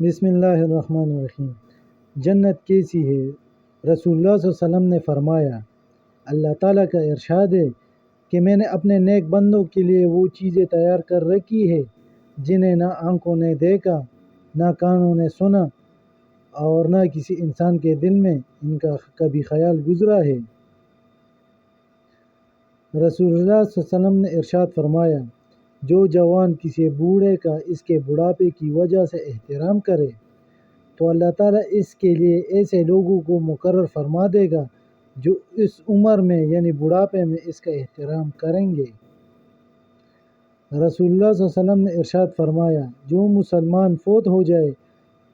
بسم اللہ الرحمن الرحیم۔ جنت کیسی ہے؟ رسول اللہ صلی اللہ علیہ وسلم نے فرمایا، اللہ تعالیٰ کا ارشاد ہے کہ میں نے اپنے نیک بندوں کے لیے وہ چیزیں تیار کر رکھی ہے جنہیں نہ آنکھوں نے دیکھا، نہ کانوں نے سنا اور نہ کسی انسان کے دل میں ان کا کبھی خیال گزرا ہے۔ رسول اللہ صلی اللہ علیہ وسلم نے ارشاد فرمایا، جو جوان کسی بوڑھے کا اس کے بڑھاپے کی وجہ سے احترام کرے تو اللہ تعالیٰ اس کے لیے ایسے لوگوں کو مقرر فرما دے گا جو اس عمر میں یعنی بڑھاپے میں اس کا احترام کریں گے۔ رسول اللہ صلی اللہ علیہ وسلم نے ارشاد فرمایا، جو مسلمان فوت ہو جائے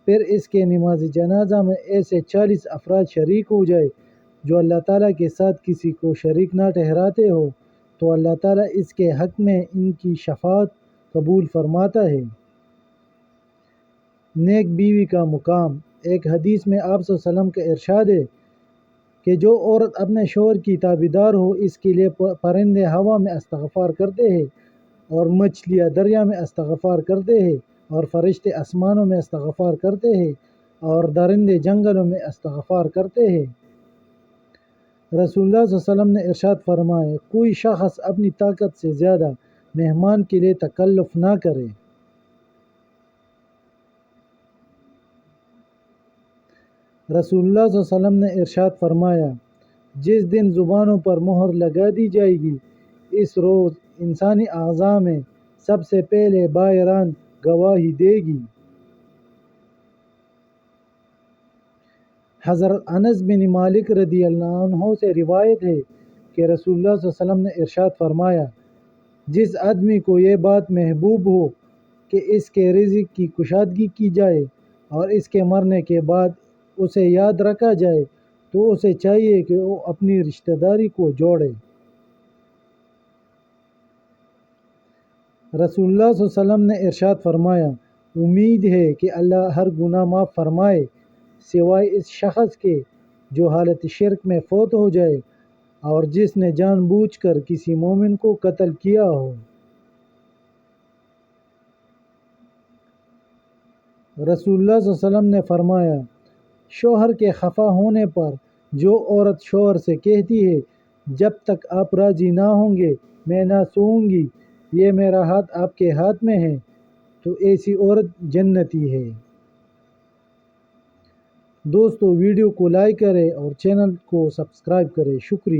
پھر اس کے نماز جنازہ میں ایسے 40 افراد شریک ہو جائے جو اللہ تعالیٰ کے ساتھ کسی کو شریک نہ ٹھہراتے ہو تو اللہ تعالیٰ اس کے حق میں ان کی شفاعت قبول فرماتا ہے۔ نیک بیوی کا مقام۔ ایک حدیث میں آپ صلی اللہ علیہ وسلم کا ارشاد ہے کہ جو عورت اپنے شوہر کی تابعدار ہو اس کے لیے پرندے ہوا میں استغفار کرتے ہیں اور مچھلیاں دریا میں استغفار کرتے ہیں اور فرشتے آسمانوں میں استغفار کرتے ہیں اور درندے جنگلوں میں استغفار کرتے ہیں۔ رسول اللہ صلی اللہ علیہ وسلم نے ارشاد فرمایا، کوئی شخص اپنی طاقت سے زیادہ مہمان کے لیے تکلف نہ کرے۔ رسول اللہ صلی اللہ علیہ وسلم نے ارشاد فرمایا، جس دن زبانوں پر مہر لگا دی جائے گی اس روز انسانی اعضاء میں سب سے پہلے بائران گواہی دے گی۔ حضرت انس بن مالک رضی اللہ عنہ سے روایت ہے کہ رسول اللہ صلی اللہ علیہ وسلم نے ارشاد فرمایا، جس آدمی کو یہ بات محبوب ہو کہ اس کے رزق کی کشادگی کی جائے اور اس کے مرنے کے بعد اسے یاد رکھا جائے تو اسے چاہیے کہ وہ اپنی رشتہ داری کو جوڑے۔ رسول اللہ صلی اللہ علیہ وسلم نے ارشاد فرمایا، امید ہے کہ اللہ ہر گناہ معاف فرمائے سوائے اس شخص کے جو حالت شرک میں فوت ہو جائے اور جس نے جان بوجھ کر کسی مومن کو قتل کیا ہو۔ رسول اللہ صلی اللہ علیہ وسلم نے فرمایا، شوہر کے خفا ہونے پر جو عورت شوہر سے کہتی ہے جب تک آپ راضی نہ ہوں گے میں نہ سوؤں گی، یہ میرا ہاتھ آپ کے ہاتھ میں ہے، تو ایسی عورت جنتی ہے۔ دوستو ویڈیو کو لائک کریں اور چینل کو سبسکرائب کریں۔ شکریہ۔